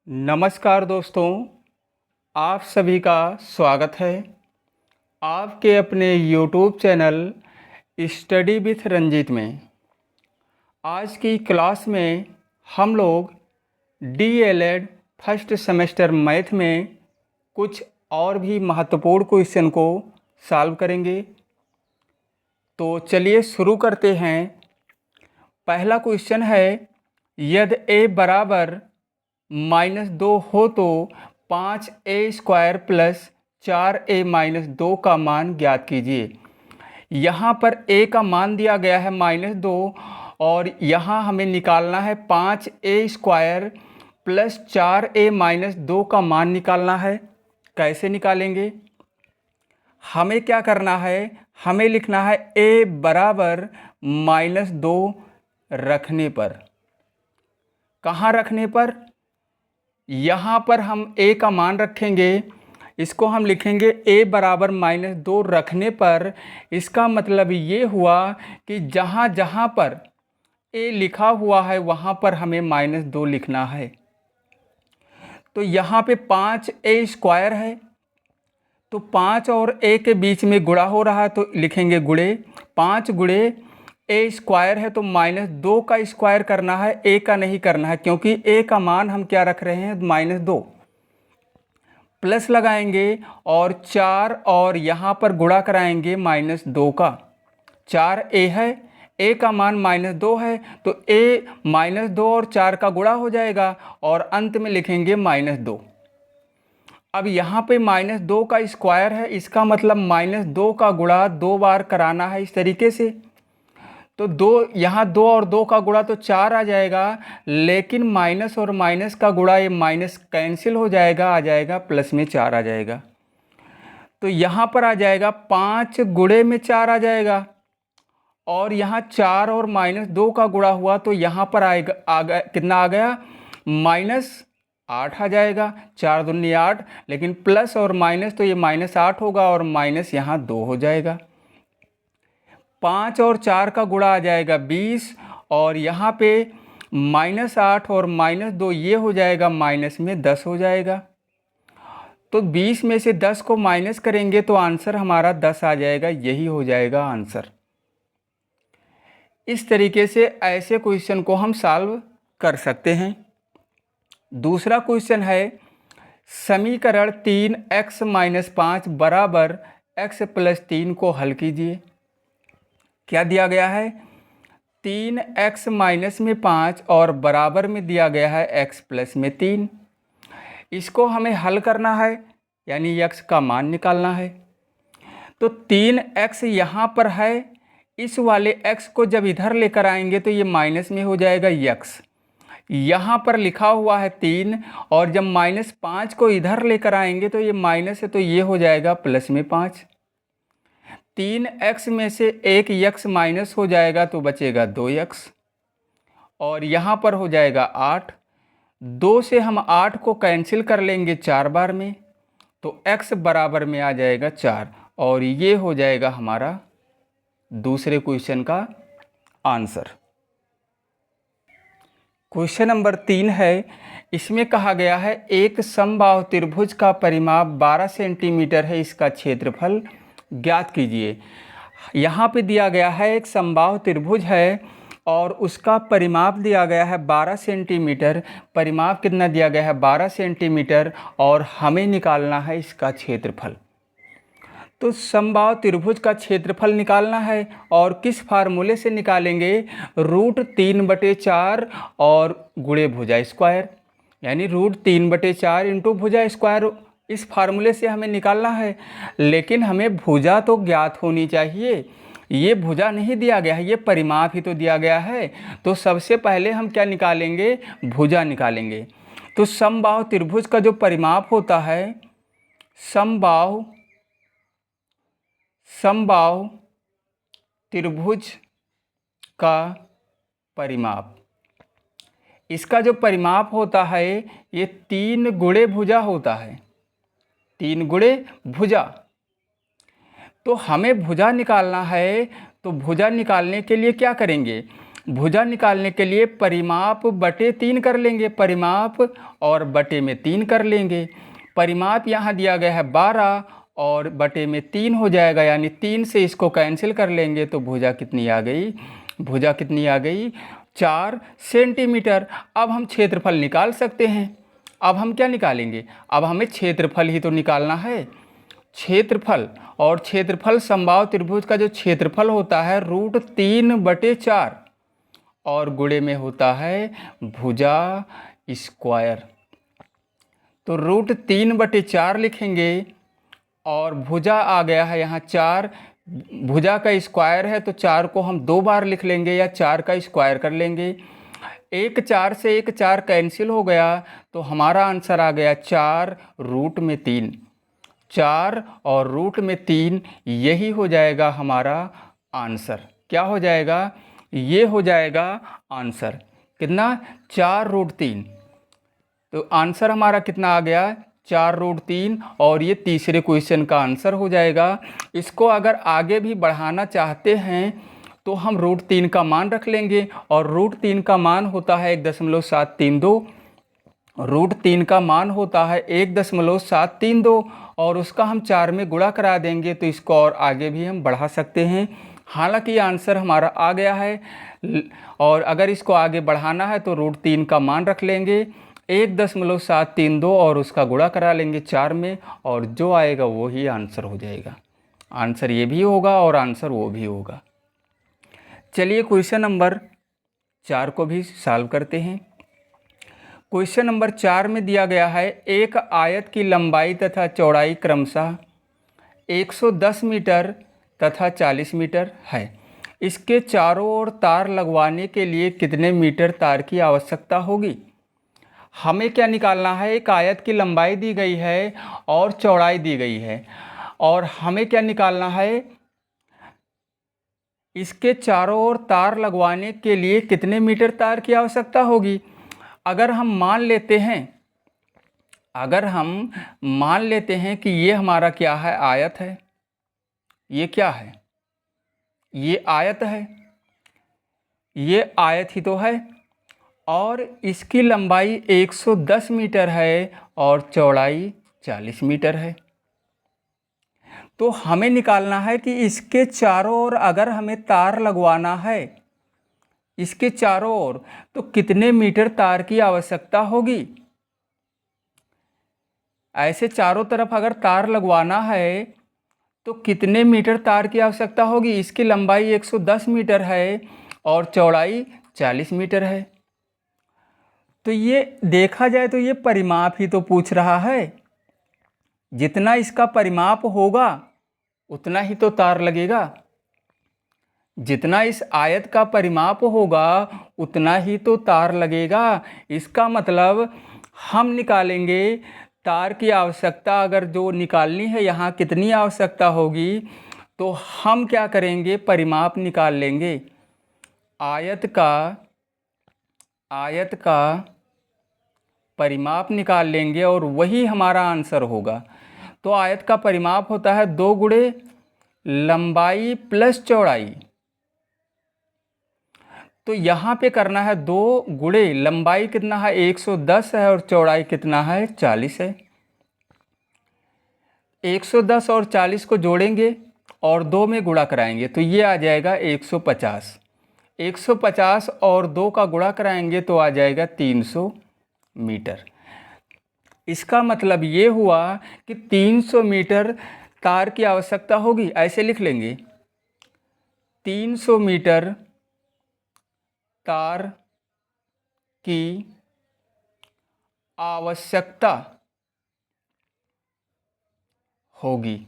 नमस्कार दोस्तों, आप सभी का स्वागत है आपके अपने YouTube channel study with Ranjit में। आज की क्लास में हम लोग DLED फर्स्ट सेमेस्टर मैथ में कुछ और भी महत्वपूर्ण क्वेश्चन को सॉल्व करेंगे। तो चलिए शुरू करते हैं। पहला क्वेश्चन है, यदि a बराबर -2 हो तो 5a² प्लस 4a-2 का मान ज्ञात कीजिए। यहाँ पर a का मान दिया गया है -2 और यहाँ हमें निकालना है 5a² प्लस 4a-2 का मान निकालना है। कैसे निकालेंगे? हमें क्या करना है, हमें लिखना है a बराबर -2 रखने पर। कहाँ रखने पर? यहाँ पर हम a का मान रखेंगे, इसको हम लिखेंगे a बराबर -2 रखने पर। इसका मतलब ये हुआ कि जहाँ जहाँ पर a लिखा हुआ है वहाँ पर हमें -2 लिखना है। तो यहाँ पे 5a² है, तो 5 और a के बीच में गुणा हो रहा है तो लिखेंगे गुणे। 5 गुणे a² है तो -2 का स्क्वायर करना है, a का नहीं करना है, क्योंकि a का मान हम क्या रख रहे हैं -2। प्लस लगाएंगे और 4 और यहाँ पर गुणा कराएंगे -2 का। 4a है, a का मान -2 है तो a -2 और 4 का गुणा हो जाएगा और अंत में लिखेंगे -2। अब यहाँ पे -2 का स्क्वायर है, इसका मतलब -2 का गुणा 2 बार कराना है इस तरीके से। तो 2 यहाँ 2 और 2 का गुणा तो 4 आ जाएगा, लेकिन माइनस और माइनस का गुणा ये माइनस कैंसिल हो जाएगा, आ जाएगा प्लस में 4 आ जाएगा। तो यहाँ पर आ जाएगा 5 गुणे में 4 आ जाएगा और यहाँ 4 और -2 का गुणा हुआ तो यहाँ पर आएगा कितना आ गया, -8 आ जाएगा। 4 दूनी 8, लेकिन प्लस और माइनस तो ये -8 होगा और माइनस यहाँ 2 हो जाएगा। 5 और 4 का गुणा आ जाएगा 20 और यहाँ पे -8 और -2 ये हो जाएगा माइनस में 10 हो जाएगा। तो 20 में से 10 को माइनस करेंगे तो आंसर हमारा 10 आ जाएगा, यही हो जाएगा आंसर। इस तरीके से ऐसे क्वेश्चन को हम सॉल्व कर सकते हैं। दूसरा क्वेश्चन है, समीकरण 3x - 5 बराबर x + 3 को हल कीजिए। क्या दिया गया है? 3x - 5 और बराबर में दिया गया है x + 3। इसको हमें हल करना है, यानी x का मान निकालना है। तो 3x यहाँ पर है, इस वाले x को जब इधर लेकर आएंगे तो ये माइनस में हो जाएगा x। यहाँ पर लिखा हुआ है 3 और जब -5 को इधर लेकर आएंगे तो ये माइनस है तो ये हो जाएगा प्लस में 5। 3x में से एक x माइनस हो जाएगा तो बचेगा 2x और यहाँ पर हो जाएगा 8। 2 से हम 8 को कैंसिल कर लेंगे 4 बार में तो x बराबर में आ जाएगा 4 और ये हो जाएगा हमारा दूसरे क्वेश्चन का आंसर। क्वेश्चन नंबर 3 है, इसमें कहा गया है एक समबाहु त्रिभुज का परिमाप 12 सेंटीमीटर है, इसका क्षेत्रफल ज्ञात कीजिए। यहाँ पे दिया गया है एक समबाहु त्रिभुज है और उसका परिमाप दिया गया है 12 सेंटीमीटर। परिमाप कितना दिया गया है? 12 सेंटीमीटर और हमें निकालना है इसका क्षेत्रफल। तो समबाहु त्रिभुज का क्षेत्रफल निकालना है और किस फार्मूले से निकालेंगे? √3/4 और गुणे भुजा स्क्वायर, यानी √3/4 इंटू भुजा स्क्वायर, इस फार्मूले से हमें निकालना है। लेकिन हमें भुजा तो ज्ञात होनी चाहिए, ये भुजा नहीं दिया गया है, ये परिमाप ही तो दिया गया है। तो सबसे पहले हम क्या निकालेंगे? भुजा निकालेंगे। तो समबाहु त्रिभुज का जो परिमाप होता है, समबाहु त्रिभुज का परिमाप, इसका जो परिमाप होता है ये 3 गुणे भुजा होता है, 3 गुणे भुजा। तो हमें भुजा निकालना है, तो भुजा निकालने के लिए क्या करेंगे? भुजा निकालने के लिए परिमाप बटे 3 कर लेंगे, परिमाप और बटे में 3 कर लेंगे। परिमाप यहाँ दिया गया है 12 और बटे में 3 हो जाएगा, यानी 3 से इसको कैंसिल कर लेंगे तो भुजा कितनी आ गई, भुजा कितनी आ गई 4 सेंटीमीटर। अब हम क्षेत्रफल निकाल सकते हैं। अब हम क्या निकालेंगे, अब हमें क्षेत्रफल ही तो निकालना है, क्षेत्रफल। और क्षेत्रफल समबाहु त्रिभुज का जो क्षेत्रफल होता है √3/4 और गुणे में होता है भुजा स्क्वायर। तो √3/4 लिखेंगे और भुजा आ गया है यहाँ 4, भुजा का स्क्वायर है तो 4 को हम 2 बार लिख लेंगे या 4 का स्क्वायर कर लेंगे। 1 4 से 1 4 कैंसिल हो गया तो हमारा आंसर आ गया 4√3। 4 और √3 यही हो जाएगा हमारा आंसर। क्या हो जाएगा, ये हो जाएगा आंसर। कितना, 4√3। तो आंसर हमारा कितना आ गया, 4√3 और ये तीसरे क्वेश्चन का आंसर हो जाएगा। इसको अगर आगे भी बढ़ाना चाहते हैं तो हम √3 का मान रख लेंगे और √3 का मान होता है 1.732। √3 का मान होता है 1.732 और उसका हम 4 में गुणा करा देंगे तो इसको और आगे भी हम बढ़ा सकते हैं। हालांकि ये आंसर हमारा आ गया है और अगर इसको आगे बढ़ाना है तो √3 का मान रख लेंगे 1.732 और उसका गुणा करा लेंगे 4 में और जो आएगा वो ही आंसर हो जाएगा। आंसर ये भी होगा और आंसर वो भी होगा। चलिए क्वेश्चन नंबर 4 को भी सॉल्व करते हैं। क्वेश्चन नंबर 4 में दिया गया है एक आयत की लंबाई तथा चौड़ाई क्रमशः 110 मीटर तथा 40 मीटर है। इसके चारों ओर तार लगवाने के लिए कितने मीटर तार की आवश्यकता होगी। हमें क्या निकालना है, एक आयत की लंबाई दी गई है और चौड़ाई दी गई है और हमें क्या निकालना है, इसके चारों ओर तार लगवाने के लिए कितने मीटर तार की आवश्यकता होगी। अगर हम मान लेते हैं कि ये हमारा क्या है, आयत है। ये क्या है, ये आयत है, ये आयत ही तो है और इसकी लंबाई 110 मीटर है और चौड़ाई 40 मीटर है। तो हमें निकालना है कि इसके चारों ओर अगर हमें तार लगवाना है, इसके चारों ओर, तो कितने मीटर तार की आवश्यकता होगी। ऐसे चारों तरफ अगर तार लगवाना है तो कितने मीटर तार की आवश्यकता होगी। इसकी लंबाई 110 मीटर है और चौड़ाई 40 मीटर है। तो ये देखा जाए तो ये परिमाप ही तो पूछ रहा है। जितना इसका परिमाप होगा उतना ही तो तार लगेगा। जितना इस आयत का परिमाप होगा उतना ही तो तार लगेगा। इसका मतलब हम निकालेंगे तार की आवश्यकता, अगर जो निकालनी है यहाँ कितनी आवश्यकता होगी, तो हम क्या करेंगे, परिमाप निकाल लेंगे। आयत का परिमाप निकाल लेंगे और वही हमारा आंसर होगा। तो आयत का परिमाप होता है 2 गुणे लंबाई प्लस चौड़ाई। तो यहाँ पे करना है 2 गुणे लंबाई कितना है 110 है और चौड़ाई कितना है 40 है। 110 और 40 को जोड़ेंगे और 2 में गुणा कराएंगे तो ये आ जाएगा 150। 150 और 2 का गुणा कराएंगे तो आ जाएगा 300 मीटर। इसका मतलब ये हुआ कि 300 मीटर तार की आवश्यकता होगी। ऐसे लिख लेंगे 300 मीटर तार की आवश्यकता होगी।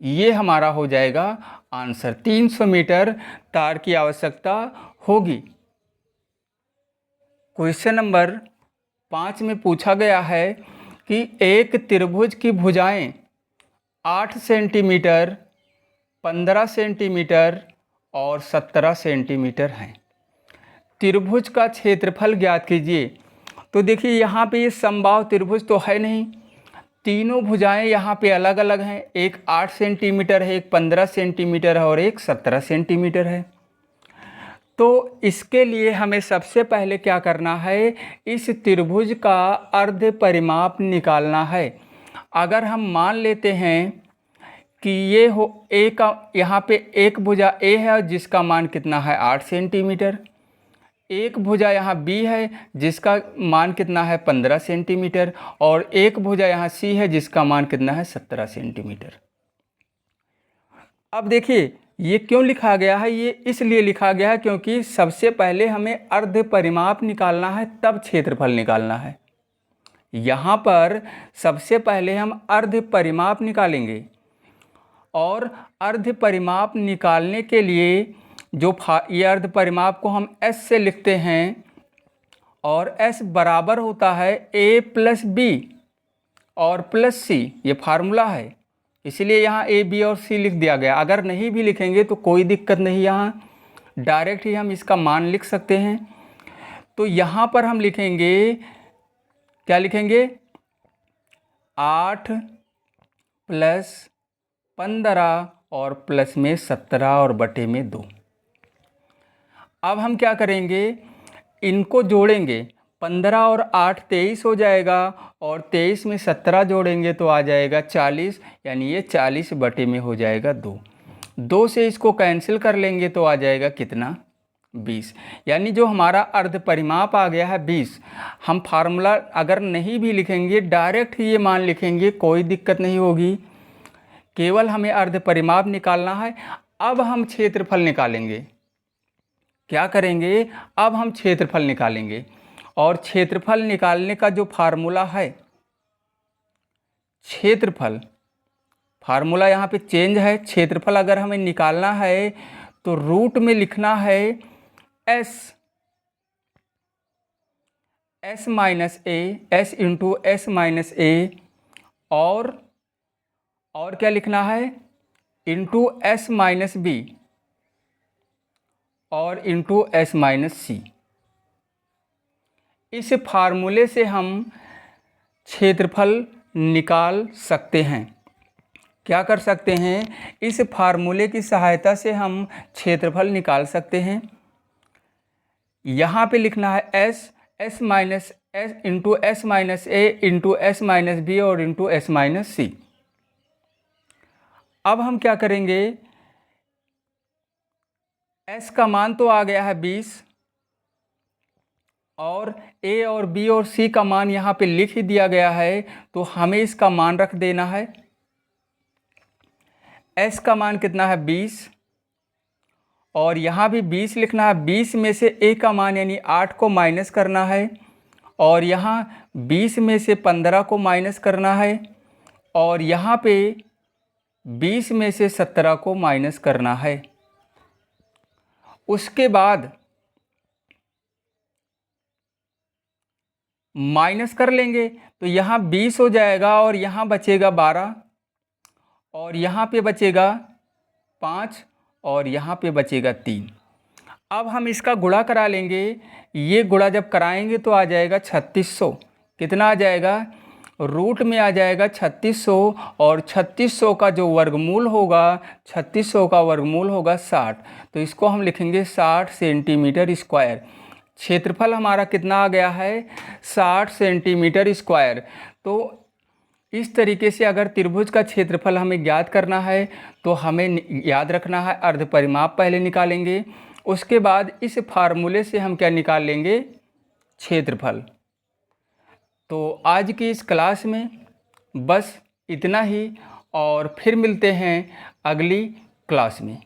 ये हमारा हो जाएगा आंसर, 300 मीटर तार की आवश्यकता होगी। क्वेश्चन नंबर 5 में पूछा गया है कि एक त्रिभुज की भुजाएं 8 सेंटीमीटर, 15 सेंटीमीटर और 17 सेंटीमीटर हैं। त्रिभुज का क्षेत्रफल ज्ञात कीजिए। तो देखिए यहाँ पे ये समबाहु त्रिभुज तो है नहीं, तीनों भुजाएं यहाँ पे अलग अलग हैं। एक 8 सेंटीमीटर है, एक 15 सेंटीमीटर है और एक 17 सेंटीमीटर है। तो इसके लिए हमें सबसे पहले क्या करना है, इस त्रिभुज का अर्ध परिमाप निकालना है। अगर हम मान लेते हैं कि ये हो ए का, यहाँ पे एक भुजा ए है जिसका मान कितना है 8 सेंटीमीटर, एक भुजा यहाँ बी है जिसका मान कितना है 15 सेंटीमीटर, और एक भुजा यहाँ सी है जिसका मान कितना है 17 सेंटीमीटर। अब देखिए ये क्यों लिखा गया है, ये इसलिए लिखा गया है क्योंकि सबसे पहले हमें अर्ध परिमाप निकालना है तब क्षेत्रफल निकालना है। यहाँ पर सबसे पहले हम अर्ध परिमाप निकालेंगे, और अर्ध परिमाप निकालने के लिए ये अर्ध परिमाप को हम s से लिखते हैं, और s बराबर होता है a प्लस बी और प्लस सी, ये फार्मूला है, इसलिए यहाँ a b और c लिख दिया गया। अगर नहीं भी लिखेंगे तो कोई दिक्कत नहीं, यहाँ डायरेक्ट ही हम इसका मान लिख सकते हैं। तो यहाँ पर हम लिखेंगे, क्या लिखेंगे, 8 प्लस 15 और प्लस में 17 और बटे में 2। अब हम क्या करेंगे, इनको जोड़ेंगे, 15 और 8 23 हो जाएगा, और 23 में 17 जोड़ेंगे तो आ जाएगा 40, यानी ये 40 बटे में हो जाएगा 2। 2 से इसको कैंसिल कर लेंगे तो आ जाएगा कितना, 20। यानी जो हमारा अर्ध परिमाप आ गया है 20। हम फार्मूला अगर नहीं भी लिखेंगे, डायरेक्ट ही ये मान लिखेंगे, कोई दिक्कत नहीं होगी, केवल हमें अर्ध परिमाप निकालना है। अब हम क्षेत्रफल निकालेंगे। क्या करेंगे, अब हम क्षेत्रफल निकालेंगे, और क्षेत्रफल निकालने का जो फार्मूला है, क्षेत्रफल फार्मूला यहाँ पे चेंज है। क्षेत्रफल अगर हमें निकालना है तो रूट में लिखना है s माइनस ए, s इंटू एस माइनस ए, और क्या लिखना है, इंटू एस माइनस बी और इंटू एस माइनस सी। इस फार्मूले से हम क्षेत्रफल निकाल सकते हैं। क्या कर सकते हैं, इस फार्मूले की सहायता से हम क्षेत्रफल निकाल सकते हैं। यहाँ पे लिखना है s minus s into s minus a into s minus b और इंटू एस माइनस सी। अब हम क्या करेंगे, s का मान तो आ गया है 20, और a और b और c का मान यहाँ पे लिख ही दिया गया है, तो हमें इसका मान रख देना है। s का मान कितना है 20, और यहाँ भी 20 लिखना है। 20 में से a का मान यानी 8 को माइनस करना है, और यहाँ 20 में से 15 को माइनस करना है, और यहाँ पे 20 में से 17 को माइनस करना है। उसके बाद माइनस कर लेंगे तो यहाँ 20 हो जाएगा, और यहाँ बचेगा 12, और यहाँ पे बचेगा 5, और यहाँ पे बचेगा 3। अब हम इसका गुणा करा लेंगे। ये गुणा जब कराएंगे तो आ जाएगा 3600। कितना आ जाएगा, रूट में आ जाएगा 3600, और 3600 का जो वर्गमूल होगा, 3600 का वर्गमूल होगा 60, तो इसको हम लिखेंगे 60 सेंटीमीटर स्क्वायर। क्षेत्रफल हमारा कितना आ गया है, 60 सेंटीमीटर स्क्वायर। तो इस तरीके से अगर त्रिभुज का क्षेत्रफल हमें ज्ञात करना है तो हमें याद रखना है, अर्ध परिमाप पहले निकालेंगे, उसके बाद इस फार्मूले से हम क्या निकाल लेंगे, क्षेत्रफल। तो आज की इस क्लास में बस इतना ही, और फिर मिलते हैं अगली क्लास में।